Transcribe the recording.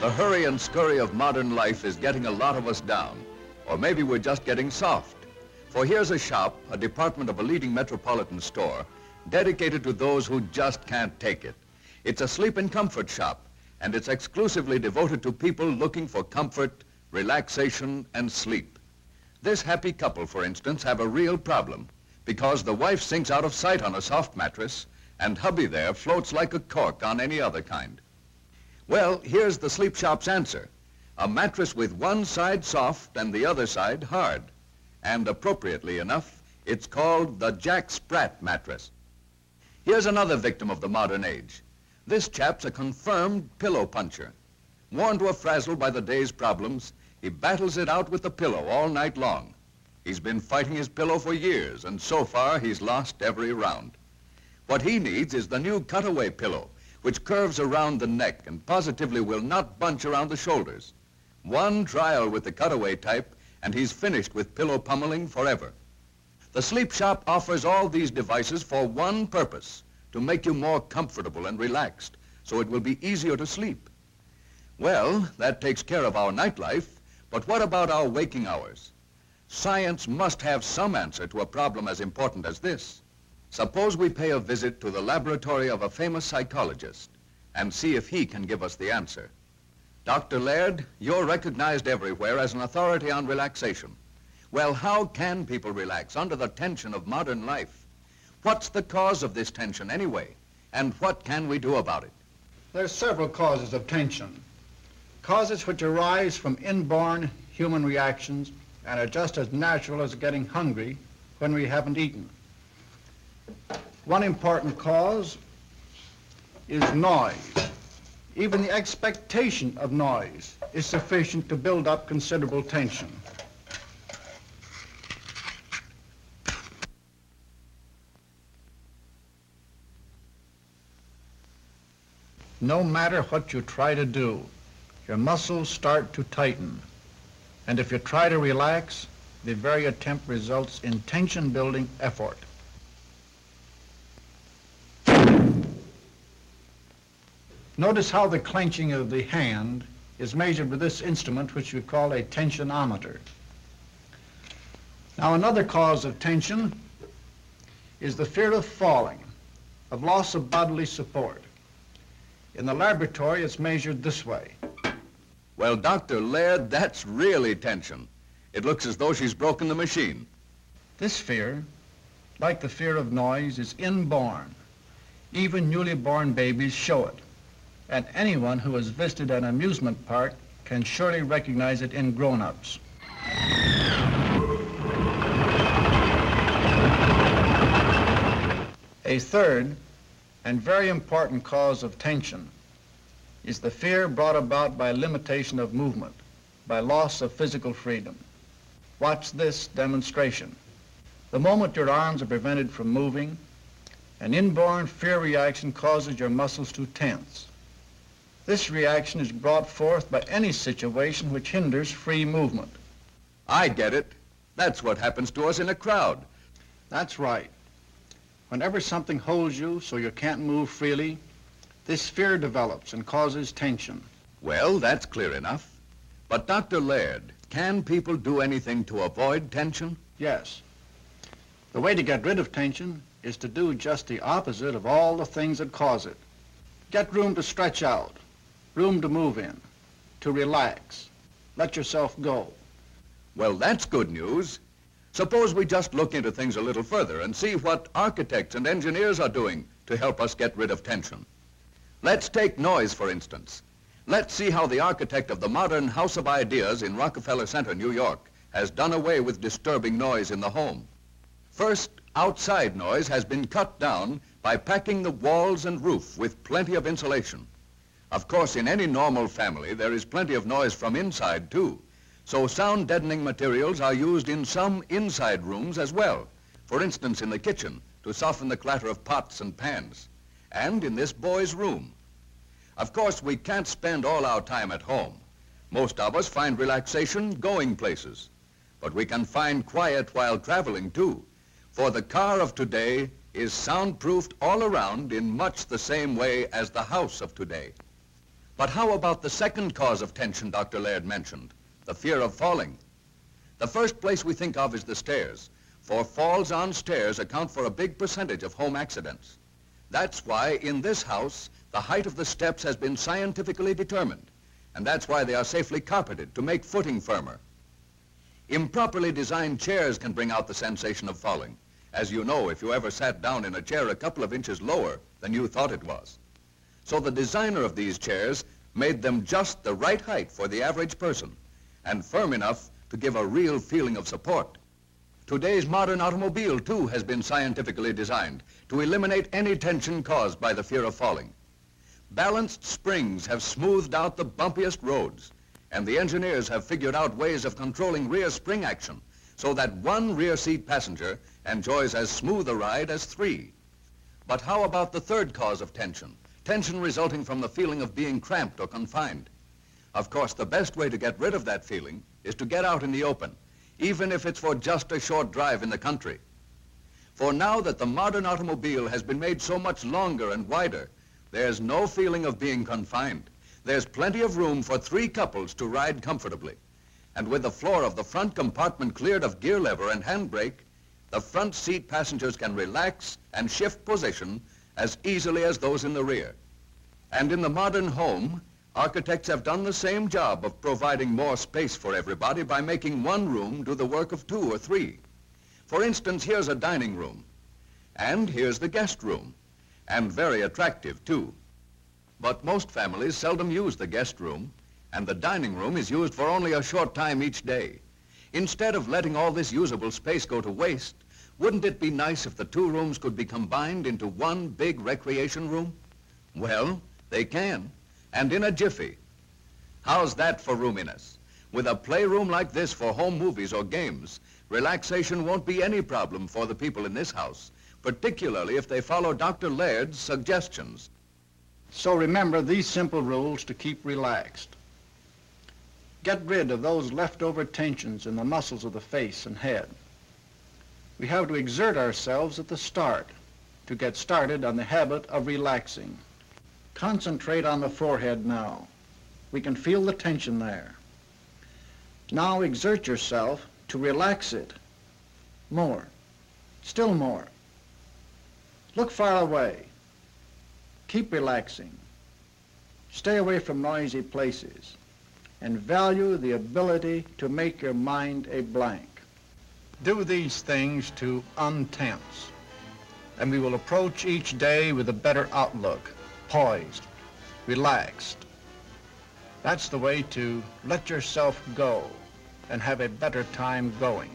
The hurry and scurry of modern life is getting a lot of us down. Or maybe we're just getting soft. For here's a shop, a department of a leading metropolitan store, dedicated to those who just can't take it. It's a sleep and comfort shop, and it's exclusively devoted to people looking for comfort, relaxation, and sleep. This happy couple, for instance, have a real problem because the wife sinks out of sight on a soft mattress and hubby there floats like a cork on any other kind. Well, here's the sleep shop's answer. A mattress with one side soft and the other side hard. And appropriately enough, it's called the Jack Sprat mattress. Here's another victim of the modern age. This chap's a confirmed pillow puncher. Worn to a frazzle by the day's problems, he battles it out with the pillow all night long. He's been fighting his pillow for years, and so far he's lost every round. What he needs is the new cutaway pillow, which curves around the neck and positively will not bunch around the shoulders. One trial with the cutaway type, and he's finished with pillow pummeling forever. The Sleep Shop offers all these devices for one purpose, to make you more comfortable and relaxed, so it will be easier to sleep. Well, that takes care of our nightlife, but what about our waking hours? Science must have some answer to a problem as important as this. Suppose we pay a visit to the laboratory of a famous psychologist and see if he can give us the answer. Dr. Laird, you're recognized everywhere as an authority on relaxation. Well, how can people relax under the tension of modern life? What's the cause of this tension anyway? And what can we do about it? There are several causes of tension. Causes which arise from inborn human reactions and are just as natural as getting hungry when we haven't eaten. One important cause is noise. Even the expectation of noise is sufficient to build up considerable tension. No matter what you try to do, your muscles start to tighten. And if you try to relax, the very attempt results in tension-building effort. Notice how the clenching of the hand is measured with this instrument, which we call a tensionometer. Now, another cause of tension is the fear of falling, of loss of bodily support. In the laboratory, it's measured this way. Well, Dr. Laird, that's really tension. It looks as though she's broken the machine. This fear, like the fear of noise, is inborn. Even newly born babies show it. And anyone who has visited an amusement park can surely recognize it in grown-ups. A third and very important cause of tension is the fear brought about by limitation of movement, by loss of physical freedom. Watch this demonstration. The moment your arms are prevented from moving, an inborn fear reaction causes your muscles to tense. This reaction is brought forth by any situation which hinders free movement. I get it. That's what happens to us in a crowd. That's right. Whenever something holds you so you can't move freely, this fear develops and causes tension. Well, that's clear enough. But Dr. Laird, can people do anything to avoid tension? Yes. The way to get rid of tension is to do just the opposite of all the things that cause it. Get room to stretch out, room to move in, to relax. Let yourself go. Well, that's good news. Suppose we just look into things a little further and see what architects and engineers are doing to help us get rid of tension. Let's take noise, for instance. Let's see how the architect of the modern House of Ideas in Rockefeller Center, New York, has done away with disturbing noise in the home. First, outside noise has been cut down by packing the walls and roof with plenty of insulation. Of course, in any normal family, there is plenty of noise from inside, too. So sound deadening materials are used in some inside rooms as well. For instance, in the kitchen, to soften the clatter of pots and pans. And in this boy's room. Of course, we can't spend all our time at home. Most of us find relaxation going places. But we can find quiet while traveling, too. For the car of today is soundproofed all around in much the same way as the house of today. But how about the second cause of tension Dr. Laird mentioned, the fear of falling? The first place we think of is the stairs, for falls on stairs account for a big percentage of home accidents. That's why in this house, the height of the steps has been scientifically determined, and that's why they are safely carpeted to make footing firmer. Improperly designed chairs can bring out the sensation of falling, as you know if you ever sat down in a chair a couple of inches lower than you thought it was. So the designer of these chairs made them just the right height for the average person, and firm enough to give a real feeling of support. Today's modern automobile, too, has been scientifically designed to eliminate any tension caused by the fear of falling. Balanced springs have smoothed out the bumpiest roads, and the engineers have figured out ways of controlling rear spring action so that one rear seat passenger enjoys as smooth a ride as three. But how about the third cause of tension? Tension resulting from the feeling of being cramped or confined. Of course, the best way to get rid of that feeling is to get out in the open, even if it's for just a short drive in the country. For now that the modern automobile has been made so much longer and wider, there's no feeling of being confined. There's plenty of room for three couples to ride comfortably. And with the floor of the front compartment cleared of gear lever and handbrake, the front seat passengers can relax and shift position as easily as those in the rear. And in the modern home, architects have done the same job of providing more space for everybody by making one room do the work of two or three. For instance, here's a dining room, and here's the guest room, and very attractive too. But most families seldom use the guest room, and the dining room is used for only a short time each day. Instead of letting all this usable space go to waste, wouldn't it be nice if the two rooms could be combined into one big recreation room? Well, they can, and in a jiffy. How's that for roominess? With a playroom like this for home movies or games, relaxation won't be any problem for the people in this house, particularly if they follow Dr. Laird's suggestions. So remember these simple rules to keep relaxed. Get rid of those leftover tensions in the muscles of the face and head. We have to exert ourselves at the start to get started on the habit of relaxing. Concentrate on the forehead now. We can feel the tension there. Now exert yourself to relax it. More. Still more. Look far away. Keep relaxing. Stay away from noisy places. And value the ability to make your mind a blank. Do these things to untense, and we will approach each day with a better outlook, poised, relaxed. That's the way to let yourself go and have a better time going.